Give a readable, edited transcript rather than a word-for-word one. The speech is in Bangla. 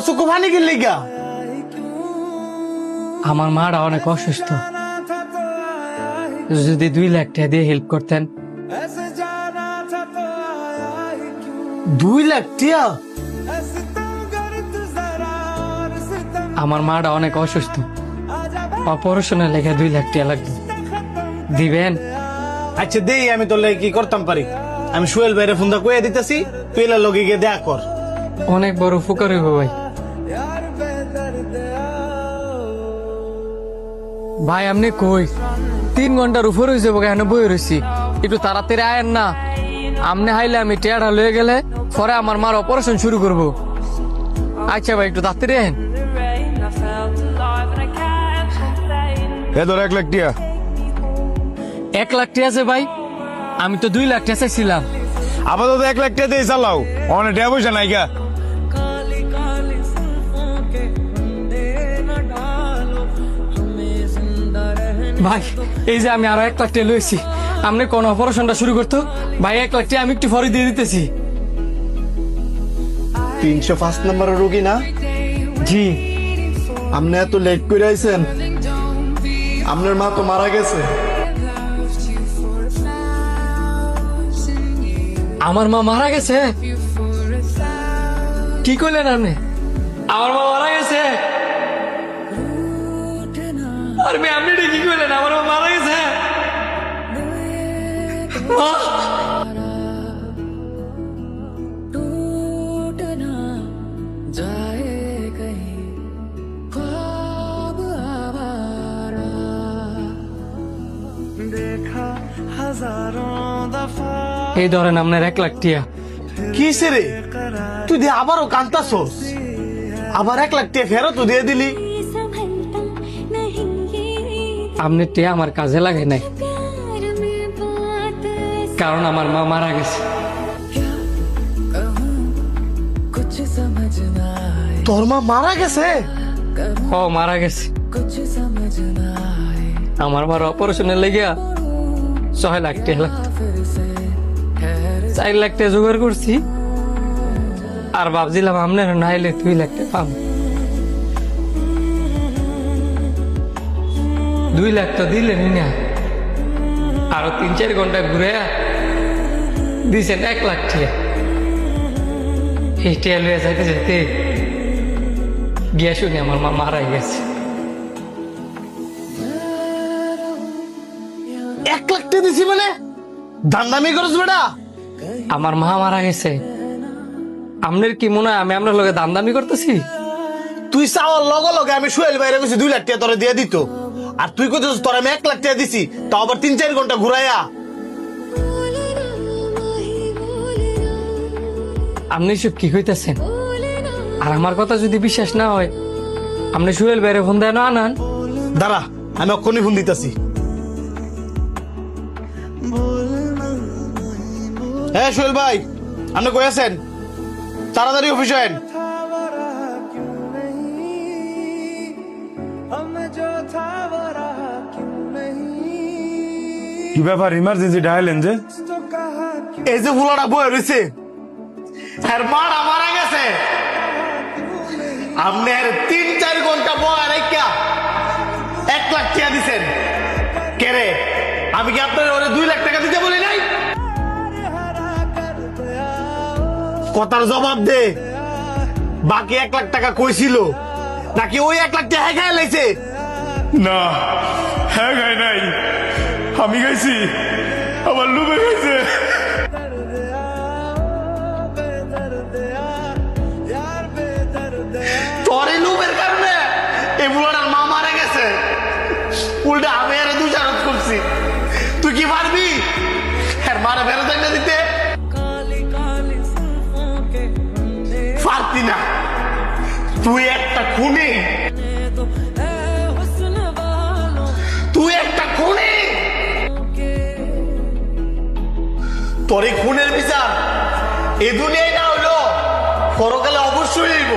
তোর চোখে পানি কি লিগা? আমার মারা অনেক অসুস্থ, যদি 2 লাখ টাকা দিয়ে হেল্প করতেন। 2 লাখ টিয়া? আমার মাটা অনেক অসুস্থ, অপারেশনের লেগে 2 লাখ টাকা লাগবে, দিবেন? আচ্ছা দেই, আমি তোর লাগে কি করতাম পারি। আমি সোহেল ভাইরে ফোনটা কইয়া দিতেছি, তুই এলার লগে গিয়ে দেখা কর। অনেক বড় উপকার হইব ভাই। ভাই আপনি কই? 3 ঘন্টার উপর হয়ে যাবো, কেন বই রয়েছি, একটু তাড়াতাড়ি আয়েন না। আমনে হাইলে আমি টেয়ারা লয়ে গেলে পরে আমার মার অপারেশন শুরু করব। আচ্ছা ভাই একটু তাড়াতাড়ি আয়েন। এ ধর 1 লাখ টিয়া। 1 লাখ টাকা আছে ভাই? আমি তো 2 লাখ টাকা চাইছিলাম। আপাতত 1 লাখ টিয়া দিয়ে চালাও, অনেক টাকা পয়সা নাই গা। ভাই এই যে আমি আরো 1 লাখ টাকা লইছি, আপনি কোন অপারেশনটা শুরু করতো ভাই? 1 লাখ টাকা আমি একটু পরে দিয়ে দিতেছি। 305 নম্বরের রোগী না? জি। আপনি এত লেট করে আইছেন, আপনার মা তো মারা গেছে। আমার মা মারা গেছে? কি করলেন আপনি? আমার মা মারা গেছে? আর আপনি এটা কি করলেন? আমার মা মারা গেছে? মা! এই ধরেন আপনার 1 লাখ টিয়া। কিসে রে, তুই দিয়ে আবারও কান্তাছস? আবার 1 লাখ টাকা ফেরত দিয়ে দিলি? আপনি টিয়া আমার কাজে লাগে নাই, কারণ আমার মা মারা গেছে। তোর মা মারা গেছে? ও মারা গেছে। আমার মার অপারেশনের লেগে 6 লাখ টাকা লাগতো। 4 লাখ টাকা জোগাড় করছি, আর ভাবছিলাম আপনার নাইলে 2 লাখ টাকা পাবো। 2 লাখ তো দিলেনই না, আরো 3-4 ঘন্টা ঘুরে দিয়েছেন 1 লাখ টাকা। এই টাকা লইয়া যাইতে যাইতে গিয়া শুনি আমার মা মারা গেছে। 1 লাখ টাকা দিছি মানে দান্দামি করছ বেটা? আমার মা মারা গেছে, আপনার কি মনে হয় আমি আপনার লগে দামদামি করতেছি? তুই চাওয়ার লগে লগে আমি সোহেল ভাইরে কইছি 2 লাখ টাকা তোরে দিয়ে দিত, আর তুই কইতেছিস তোর আমি 1 লাখ টাকা দিছি, তাও আবার 3-4 ঘন্টা ঘুরাইয়া। আপনি সব কি কইতেছেন? আর আমার কথা যদি বিশ্বাস না হয়, আপনি সোহেল ভাইরে ফোন দেন আনান। দাঁড়া, আমি অক্ষণই ফোন দিতেছি। হ্যাঁ সোহেল ভাই, আপনি কই আছেন? তাড়াতাড়ি অফিসে আইন। কি ব্যাপার, ইমার্জেন্সি ডায়ালেন যে? এই যে বুলাটা বয়ে রয়েছে, হ্যাঁ মারা মারা গেছে। আপনি 3-4 ঘন্টা বয়ে রেখা 1 লাখ টাকা দিছেন কে রে? আমি কি আপনার ওরে 2 লাখ টাকা দিতে বলি নাই? কথার জবাব দে। বাকি 1 লাখ টাকা কইছিল নাকি ওই 1 লাখ টাকা হ্যাঁ লাইছে? না, হ্যাঁ গাই নাই, আমি গাইছি, আমার লুবে গাইছে। তোর এই লোভের কারণে এই বুলাটার মা মারা গেছে, উল্টা আমি আরো দোষারোপ করছি। তুই কি পারবি হ্যাঁ মারা ফেরত এনে দিতে? পারতি না, তুই একটা খুনি, তুই একটা খুনি। তোর এই খুনের বিচার এ দুনিয়ায় না হইলো পরকালে অবশ্যই হইব।